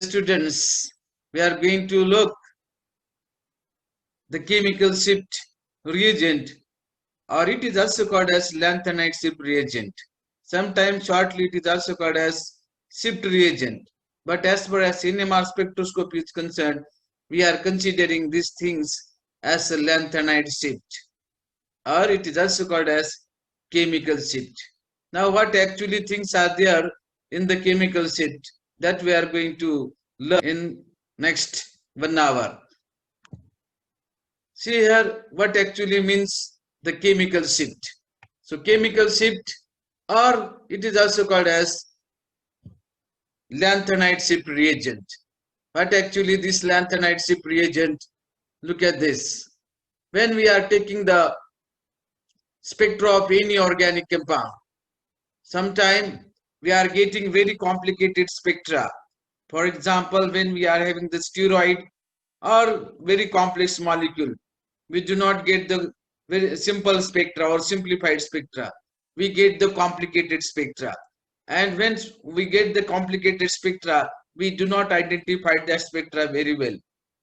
Students, we are going to look the chemical shift reagent, or it is also called as lanthanide shift reagent. Sometimes shortly it is also called as shift reagent. But as far as NMR spectroscopy is concerned, we are considering these things as a lanthanide shift, or it is also called as chemical shift. Now, what actually things are there in the chemical shift that we are going to learn in next 1 hour. See here what actually means the chemical shift. So chemical shift, or it is also called as lanthanide shift reagent. What actually this lanthanide shift reagent? Look at this. When we are taking the spectra of any organic compound, sometimes we are getting very complicated spectra. For example, when we are having the steroid or very complex molecule, we do not get the very simple spectra or simplified spectra. We get the complicated spectra. And when we get the complicated spectra, we do not identify that spectra very well.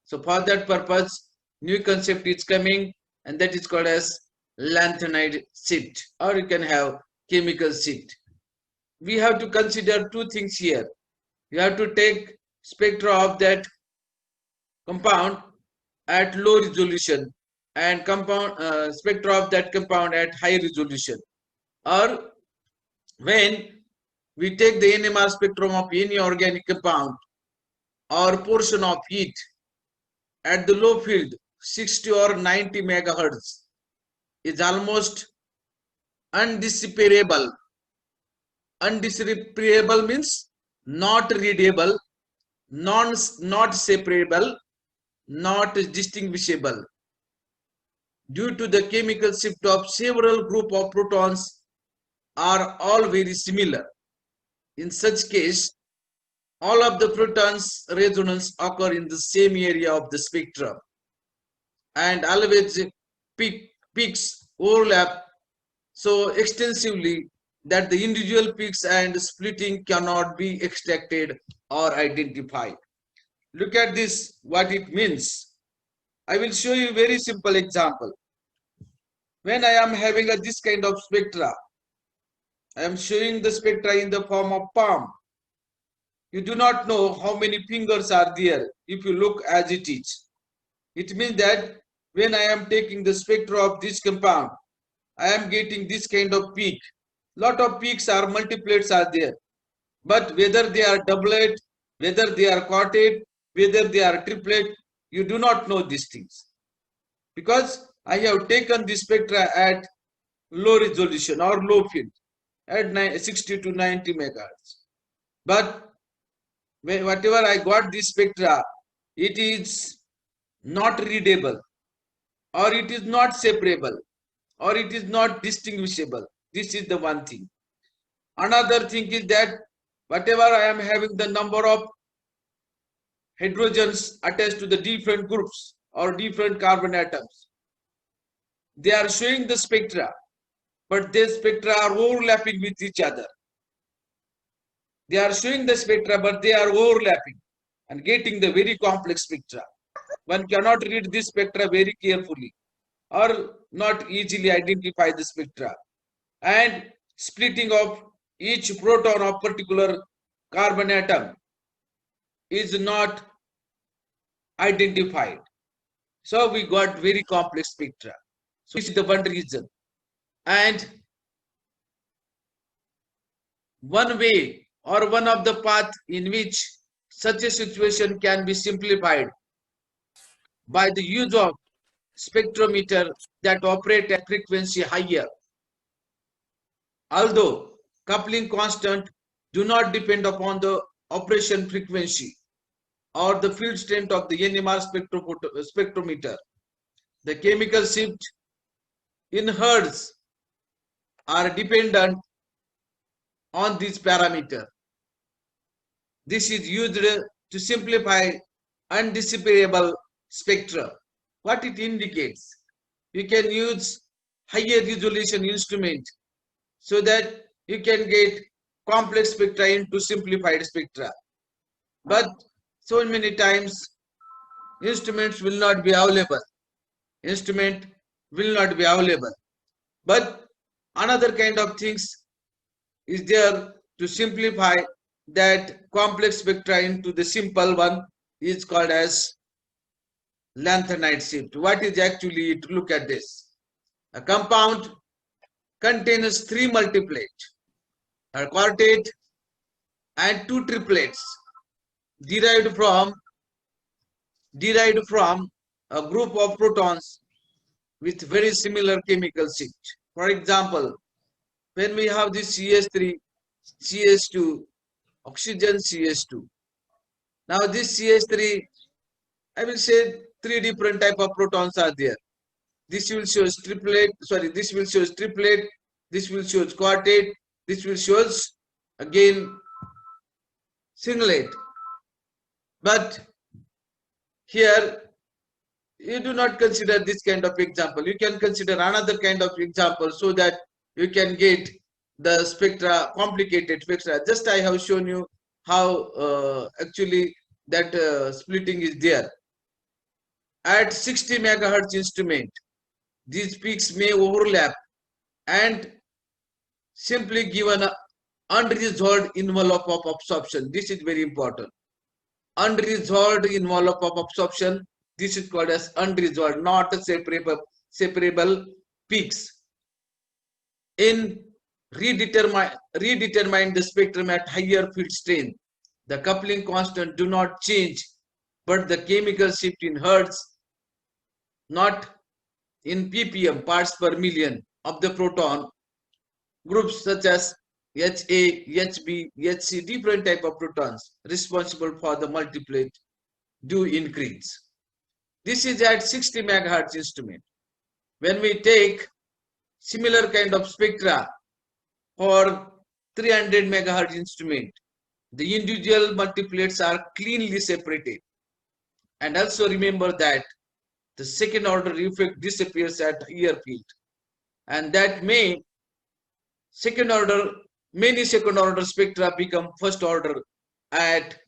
So for that purpose, new concept is coming, and that is called as lanthanide shift, or you can have chemical shift. We have to consider two things here. You have to take spectra of that compound at low resolution and compound spectra of that compound at high resolution. Or when we take the NMR spectrum of any organic compound or portion of it at the low field, 60 or 90 megahertz, is almost undecipherable. Undecipherable means not readable, not separable, not distinguishable. Due to the chemical shift of several group of protons are all very similar. In such case, all of the protons resonance occur in the same area of the spectrum, and always peaks overlap so extensively that the individual peaks and splitting cannot be extracted or identified. Look at this, what it means. I will show you a very simple example. When I am having this kind of spectra, I am showing the spectra in the form of palm. You do not know how many fingers are there if you look as it is. It means that when I am taking the spectra of this compound, I am getting this kind of peak. Lot of peaks are multiplets are there. But whether they are doublet, whether they are quartet, whether they are triplet, you do not know these things. Because I have taken the spectra at low resolution or low field at 60 to 90 megahertz. But whatever I got this spectra, it is not readable, or it is not separable, or it is not distinguishable. This is the one thing. Another thing is that whatever I am having the number of hydrogens attached to the different groups or different carbon atoms, they are showing the spectra, but these spectra are overlapping with each other. They are showing the spectra, but they are overlapping and getting the very complex spectra. One cannot read this spectra very carefully or not easily identify the spectra. And splitting of each proton of particular carbon atom is not identified. So we got very complex spectra. So this is the one reason. And one way or one of the path in which such a situation can be simplified by the use of spectrometer that operate at frequency higher. Although coupling constant do not depend upon the operation frequency or the field strength of the NMR spectrometer, the chemical shift in hertz are dependent on this parameter. This is used to simplify undecipherable spectra. What it indicates, you can use higher resolution instrument so that you can get complex spectra into simplified spectra. But so many times instruments will not be available. Instrument will not be available. But another kind of things is there to simplify that complex spectra into the simple one is called as lanthanide shift. What is actually it? Look at this. A compound contains three multiplate, a quartet and two triplets derived from a group of protons with very similar chemical shift. For example, when we have this CH3, CH2, oxygen CH2. Now this CH3, I will say three different type of protons are there. This will show triplet, this will show triplet, this will show quartet, this will show again singlet. But here you do not consider this kind of example. You can consider another kind of example so that you can get the spectra, complicated spectra. Just I have shown you how actually that splitting is there. At 60 megahertz instrument, these peaks may overlap and simply give an unresolved envelope of absorption. This is very important. Unresolved envelope of absorption. This is called as unresolved, not separable peaks. In redetermine the spectrum at higher field strength, the coupling constant do not change, but the chemical shift in hertz, not in ppm, parts per million, of the proton groups such as HA, HB, HC, different type of protons responsible for the multiplet do increase. This is at 60 megahertz instrument. When we take similar kind of spectra for 300 megahertz instrument, the individual multiplets are cleanly separated. And also remember that the second order effect disappears at higher field, and that many second order spectra become first order at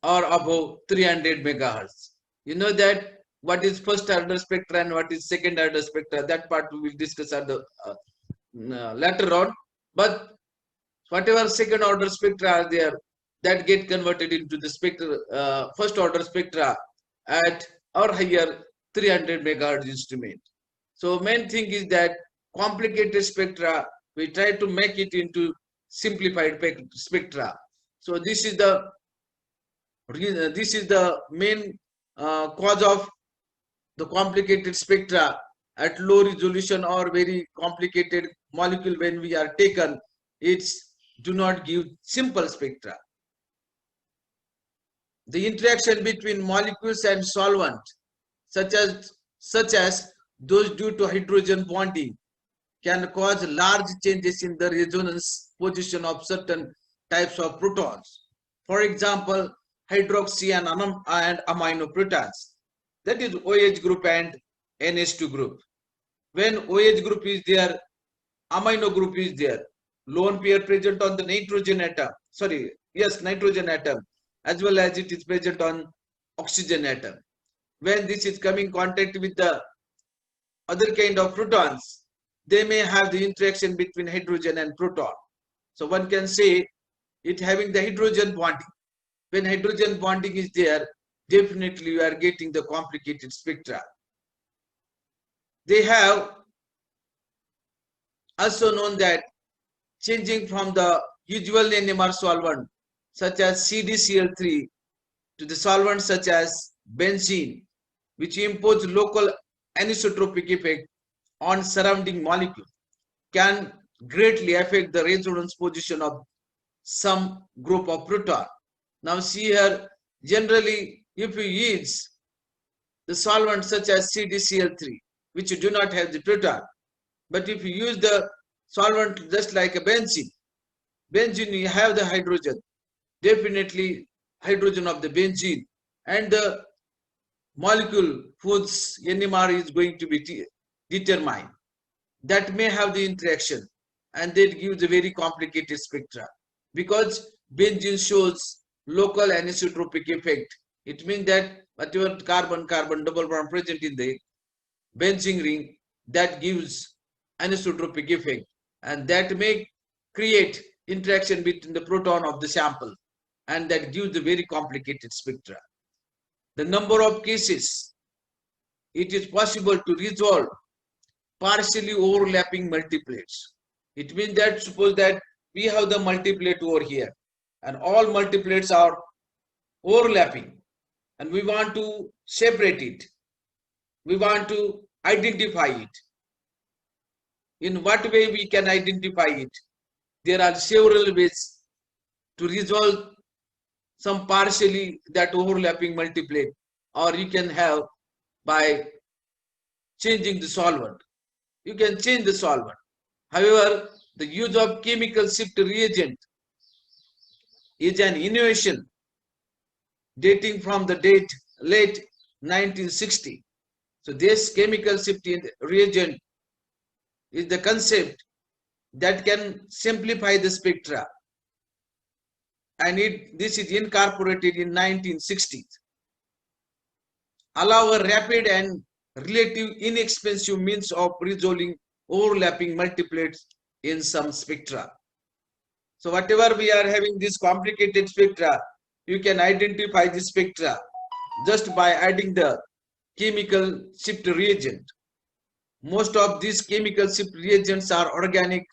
or above 300 megahertz. You know that what is first order spectra and what is second order spectra. That part we will discuss at the later on. But whatever second order spectra are there, that get converted into the spectra, first order spectra at or higher 300 megahertz instrument. So main thing is that complicated spectra, we try to make it into simplified spectra. So this is the main cause of the complicated spectra at low resolution or very complicated molecule. When we are taken, it's do not give simple spectra. The interaction between molecules and solvent, such as those due to hydrogen bonding, can cause large changes in the resonance position of certain types of protons. For example, hydroxy and amino protons, that is OH group and NH2 group. When OH group is there, amino group is there, lone pair present on the nitrogen atom, nitrogen atom, as well as it is present on oxygen atom. When this is coming in contact with the other kind of protons, they may have the interaction between hydrogen and proton. So one can say it having the hydrogen bonding. When hydrogen bonding is there, definitely you are getting the complicated spectra. They have also known that changing from the usual NMR solvent such as CdCl3 to the solvents such as benzene, which impose local anisotropic effect on surrounding molecule, can greatly affect the resonance position of some group of proton. Now see here, generally if you use the solvent such as CdCl3, which do not have the proton, but if you use the solvent just like a benzene you have the hydrogen, definitely hydrogen of the benzene, and the molecule whose NMR is going to be determined, that may have the interaction, and that gives a very complicated spectra, because benzene shows local anisotropic effect. It means that whatever carbon-carbon double bond present in the benzene ring, that gives anisotropic effect, and that may create interaction between the proton of the sample, and that gives the very complicated spectra. The number of cases it is possible to resolve partially overlapping multiplates. It means that suppose that we have the multiplate over here and all multiplates are overlapping and we want to separate it. We want to identify it. In what way we can identify it? There are several ways to resolve some partially that overlapping multiplate, or you can have by changing the solvent. You can change the solvent. However, the use of chemical shift reagent is an innovation dating from the late 1960. So this chemical shift reagent is the concept that can simplify the spectra, and this is incorporated in 1960s. Allow a rapid and relative inexpensive means of resolving overlapping multiplates in some spectra. So whatever we are having this complicated spectra, you can identify the spectra just by adding the chemical shift reagent. Most of these chemical shift reagents are organic,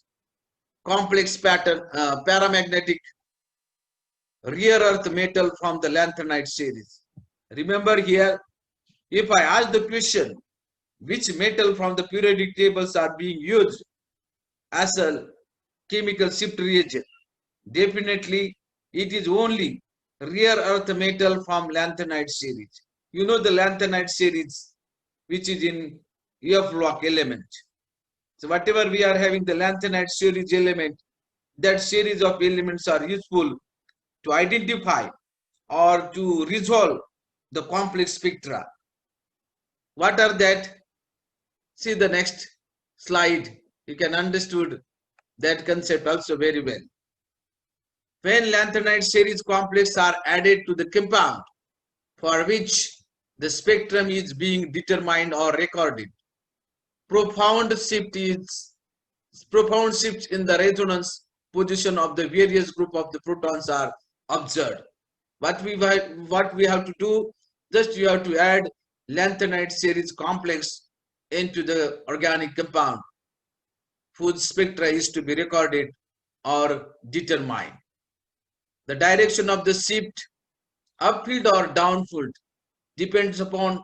complex pattern, paramagnetic, rare earth metal from the lanthanide series. Remember here, if I ask the question, which metal from the periodic tables are being used as a chemical shift reagent, definitely it is only rare earth metal from lanthanide series. You know the lanthanide series, which is in F block element. So whatever we are having the lanthanide series element, that series of elements are useful to identify or to resolve the complex spectra. What are that? See the next slide. You can understood that concept also very well. When lanthanide series complex are added to the compound for which the spectrum is being determined or recorded, profound shifts in the resonance position of the various group of the protons are observed. What we have to do, just you have to add lanthanide series complex into the organic compound whose spectra is to be recorded or determined. The direction of the shift, upfield or downfield, depends upon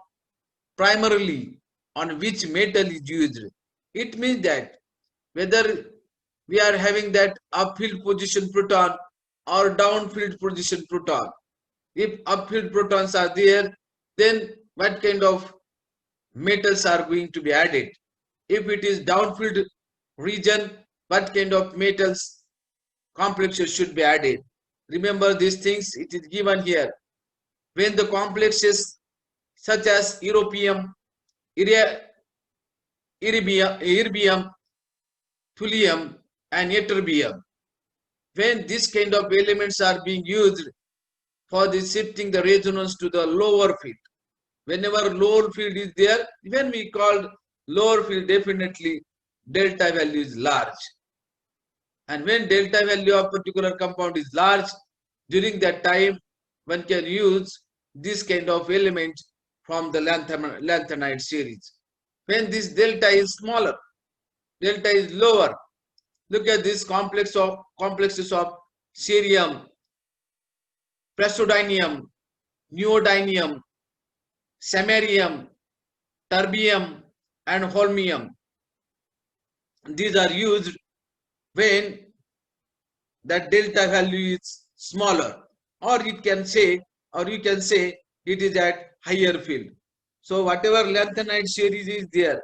primarily on which metal is used. It means that whether we are having that upfield position proton or downfield position proton. If upfield protons are there, then what kind of metals are going to be added? If it is downfield region, what kind of metals complexes should be added? Remember these things, it is given here. When the complexes such as europium, erbium, thulium and ytterbium, when this kind of elements are being used for the shifting the resonance to the lower field, whenever lower field is there, when we call lower field, definitely delta value is large. And when delta value of particular compound is large, during that time one can use this kind of element from the lanthanide series. When this delta is smaller, delta is lower, look at this complexes of cerium, praseodymium, neodymium, samarium, terbium and holmium. These are used when that delta value is smaller, or you can say it is at higher field. So whatever lanthanide series is there,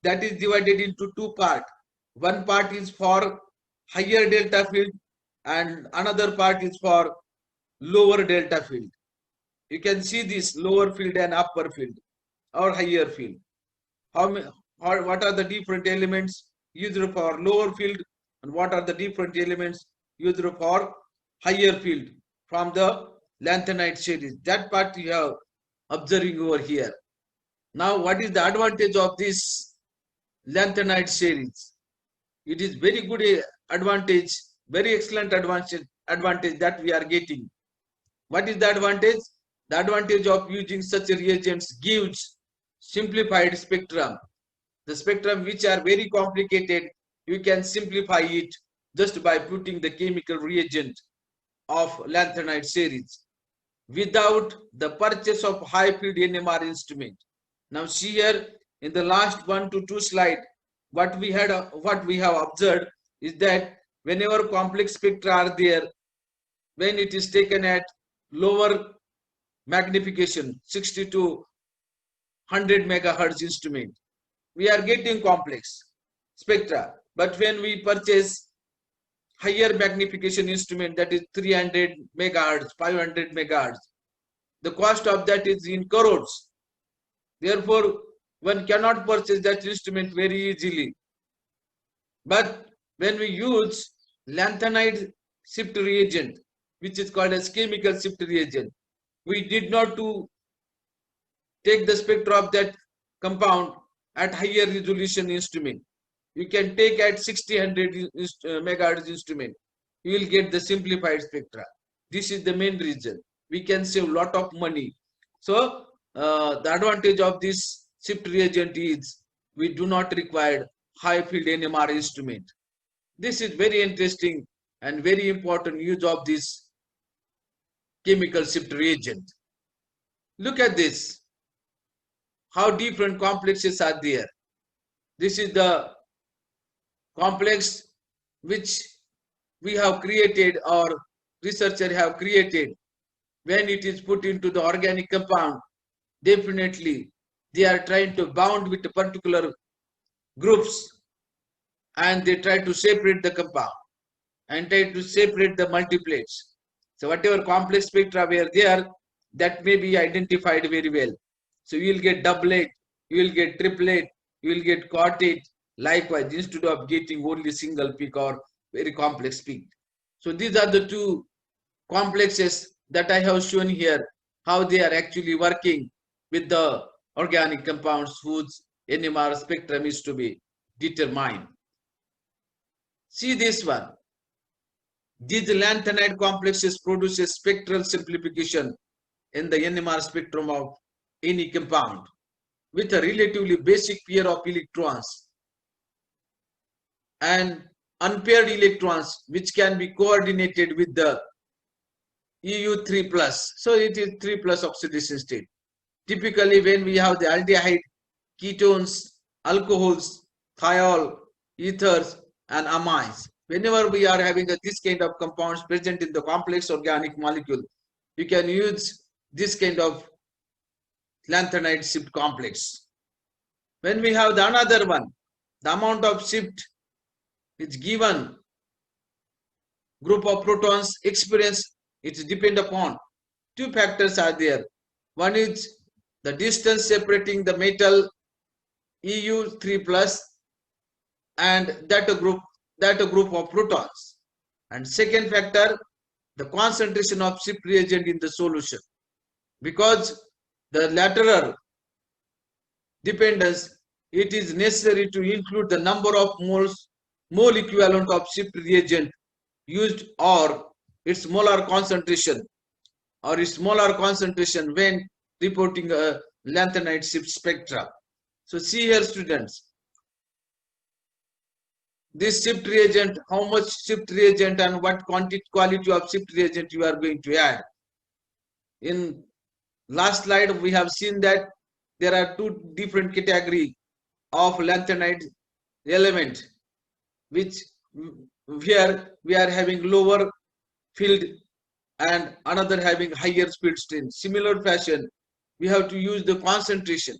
that is divided into two parts. One part is for higher delta field and another part is for lower delta field. You can see this lower field and upper field or higher field. What are the different elements used for lower field and what are the different elements used for higher field from the lanthanide series. That part you have observing over here. Now, what is the advantage of this lanthanide series? It is very good advantage, very excellent advantage that we are getting. What is the advantage? The advantage of using such reagents gives simplified spectrum. The spectrum which are very complicated, you can simplify it just by putting the chemical reagent of lanthanide series without the purchase of high field NMR instrument. Now see here in the last 1 to 2 slide, what we have observed is that whenever complex spectra are there, when it is taken at lower magnification 60 to 100 megahertz instrument, we are getting complex spectra. But when we purchase higher magnification instrument, that is 300 megahertz, 500 megahertz, the cost of that is in crores. Therefore, one cannot purchase that instrument very easily. But when we use lanthanide shift reagent, which is called as chemical shift reagent, we did not to take the spectra of that compound at higher resolution instrument. You can take at 600 megahertz instrument. You will get the simplified spectra. This is the main reason. We can save a lot of money. So the advantage of this shift reagent is we do not require high field NMR instrument. This is very interesting and very important use of this chemical shift reagent. Look at this, how different complexes are there. This is the complex which we have created or researchers have created. When it is put into the organic compound, definitely they are trying to bound with particular groups and they try to separate the compound and try to separate the multiplates. So whatever complex spectra were there, that may be identified very well. So you will get doublet, you will get triplet, you will get quartet, likewise, instead of getting only single peak or very complex peak. So these are the two complexes that I have shown here, how they are actually working with the organic compounds whose NMR spectrum is to be determined. See this one. These lanthanide complexes produce a spectral simplification in the NMR spectrum of any compound with a relatively basic pair of electrons and unpaired electrons which can be coordinated with the EU3+. So it is 3+ oxidation state. Typically when we have the aldehyde, ketones, alcohols, thiol, ethers and amines, whenever we are having this kind of compounds present in the complex organic molecule, you can use this kind of lanthanide shift complex. When we have the another one, the amount of shift is given group of protons experience, it depends upon two factors are there. One is the distance separating the metal EU3+ and that group of protons. And second factor, the concentration of shift reagent in the solution. Because the lateral dependence, it is necessary to include the number of mole equivalent of shift reagent used or its molar concentration when reporting a lanthanide shift spectra. So see here students, this shift reagent, how much shift reagent and what quality of shift reagent you are going to add. In last slide we have seen that there are two different categories of lanthanide element, which here we are having lower field and another having higher speed strain. Similar fashion, we have to use the concentration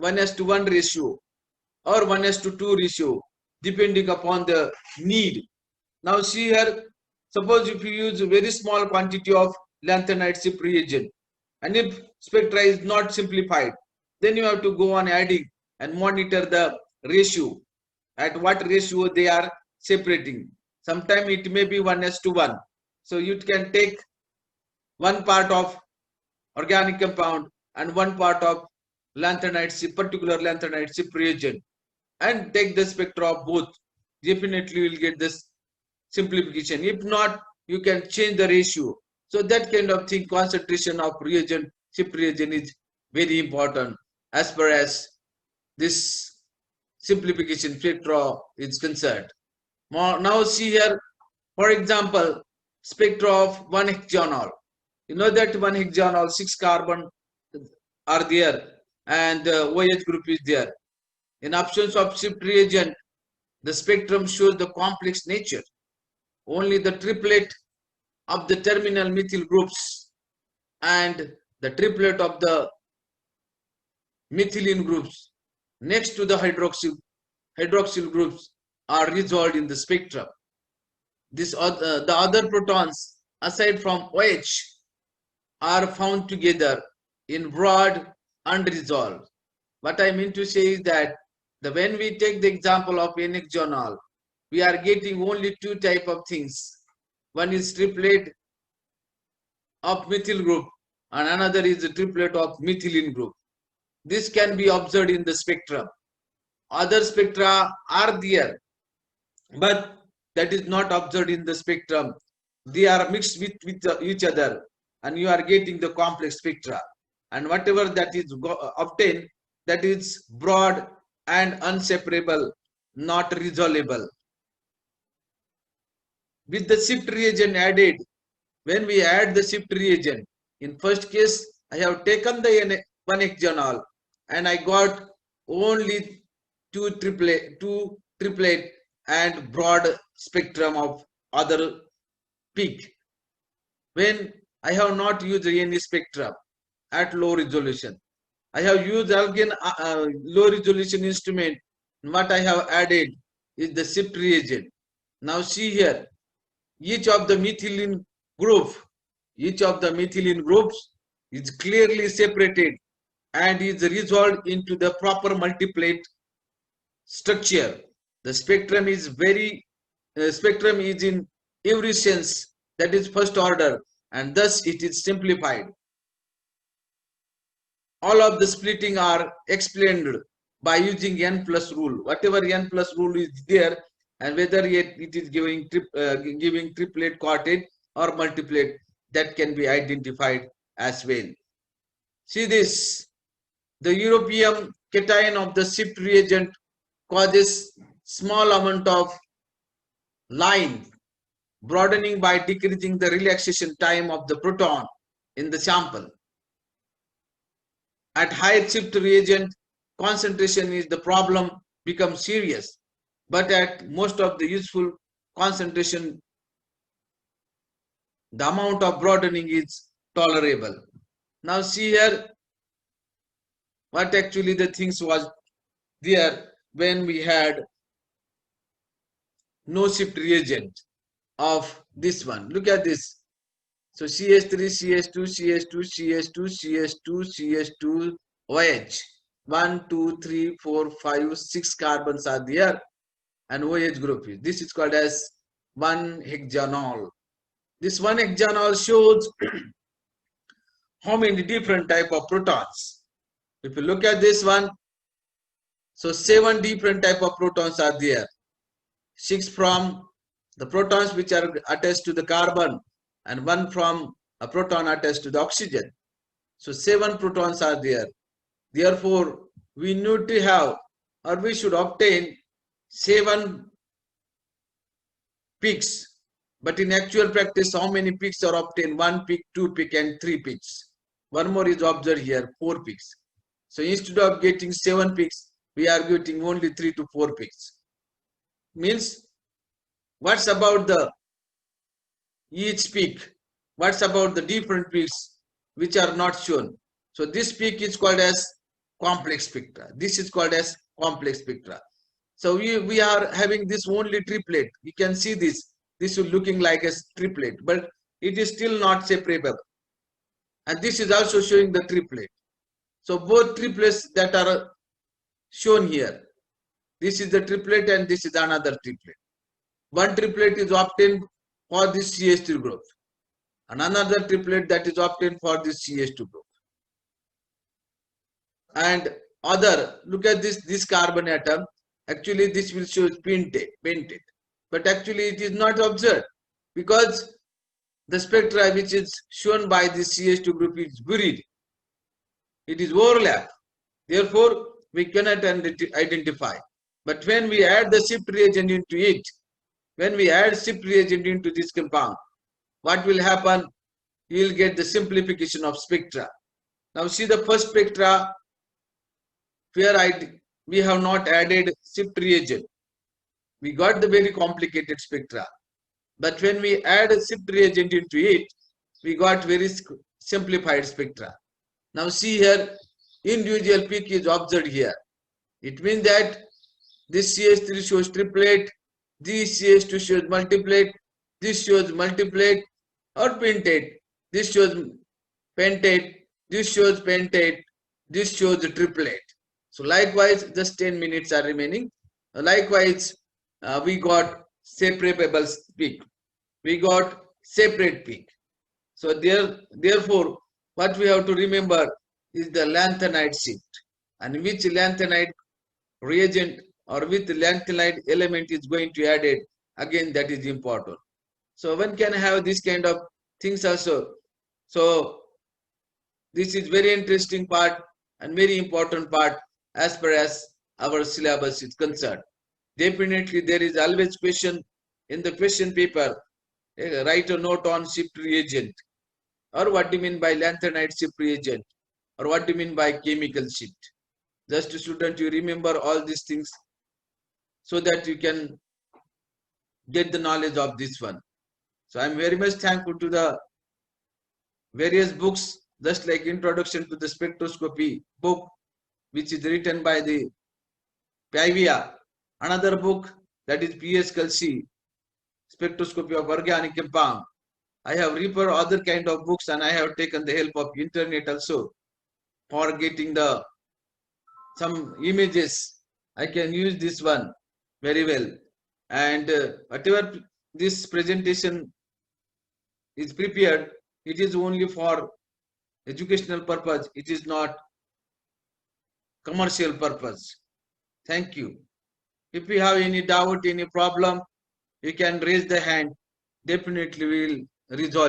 1:1 ratio or 1:2 ratio depending upon the need. Now see here, suppose if you use a very small quantity of lanthanide shift reagent and if spectra is not simplified, then you have to go on adding and monitor the ratio, at what ratio they are separating. Sometimes it may be 1:1. So you can take one part of organic compound and one part of lanthanide, particular lanthanide SIP reagent, and take the spectra of both. Definitely you will get this simplification. If not, you can change the ratio. So that kind of thing, concentration of reagent, SIP reagent is very important as far as this simplification spectra is concerned. Now see here, for example, spectra of 1-hexanol. You know that 1-hexanol, 6 carbon are there and the OH group is there. In absence of SIP reagent, the spectrum shows the complex nature. Only the triplet of the terminal methyl groups and the triplet of the methylene groups next to the hydroxyl groups are resolved in the spectrum. The other protons aside from OH are found together in broad unresolved. What I mean to say is that when we take the example of N-hexanol, we are getting only two type of things. One is triplet of methyl group and another is a triplet of methylene group. This can be observed in the spectrum. Other spectra are there, but that is not observed in the spectrum. They are mixed with each other and you are getting the complex spectra. And whatever that is obtained, that is broad and unseparable, not resolvable. With the SIP reagent added, when we add the SIP reagent, in first case, I have taken the 1-hexanol and I got only two triplet and broad spectrum of other peak. When I have not used any spectrum at low resolution, I have used again low resolution instrument. What I have added is the SIP reagent. Now see here, each of the methylene groups is clearly separated and is resolved into the proper multiplate structure. The spectrum is in every sense that is first order and thus it is simplified. All of the splitting are explained by using n plus rule. Whatever n plus rule is there and whether it is giving triplet, quartet or multiplet, that can be identified as well. See this, the europium cation of the SIP reagent causes small amount of line broadening by decreasing the relaxation time of the proton in the sample. At higher SIP reagent concentration is the problem becomes serious, but at most of the useful concentration the amount of broadening is tolerable. Now see here what actually the things was there when we had no SIP reagent of this one. Look at this. So CH3, CH2, CH2, CH2, CH2, CH2, OH. 1, 2, 3, 4, 5, 6 carbons are there and OH group. This is called as 1-hexanol. This 1-hexanol shows how many different type of protons. If you look at this one, so 7 different type of protons are there. 6 from the protons which are attached to the carbon and 1 from a proton attached to the oxygen. So 7 protons are there. Therefore, we need to have or we should obtain 7 peaks. But in actual practice, how many peaks are obtained? 1 peak, 2 peak and 3 peaks. One more is observed here, 4 peaks. So instead of getting 7 peaks, we are getting only 3 to 4 peaks. Means, what's about the each peak? What's about the different peaks which are not shown? So this peak is called as complex spectra. This is called as complex spectra. So we are having this only triplet. You can see this. This is looking like a triplet, but it is still not separable. And this is also showing the triplet. So both triplets that are shown here. This is the triplet and this is another triplet. One triplet is obtained for this CH3 group. and another triplet that is obtained for this CH2 group. And other, look at this carbon atom. Actually, this will show painted, but actually it is not observed because the spectra which is shown by this CH2 group is buried. It is overlap. Therefore, we cannot identify. But when we add the shift reagent into it, when we add shift reagent into this compound, what will happen? You will get the simplification of spectra. Now see the first spectra where we have not added shift reagent. We got the very complicated spectra. But when we add a shift reagent into it, we got very simplified spectra. Now see here, individual peak is observed here. It means that this CH3 shows triplet, this CH2 shows multiplet, this shows multiplet or pentate, this shows pentate, this shows pentate, this shows the triplet. So likewise, just 10 minutes are remaining. Likewise, we got separable peak. We got separate peak. So therefore, what we have to remember is the lanthanide shift, and which lanthanide reagent or which lanthanide element is going to add it. Again, that is important. So one can have this kind of things also. So this is very interesting part and very important part as far as our syllabus is concerned. Definitely there is always question in the question paper. Write a note on shift reagent, or what do you mean by lanthanide shift reagent, or what do you mean by chemical shift. Just student, you remember all these things so that you can get the knowledge of this one. So I am very much thankful to the various books, just like Introduction to the Spectroscopy book, which is written by the Pavia. Another book, that is P.S. Kelsey, Spectroscopy of Organic Compound. I have referred other kind of books, and I have taken the help of internet also for getting some images. I can use this one very well. And whatever this presentation is prepared, it is only for educational purpose. It is not commercial purpose. Thank you. If you have any doubt, any problem, you can raise the hand. Definitely we will resolve.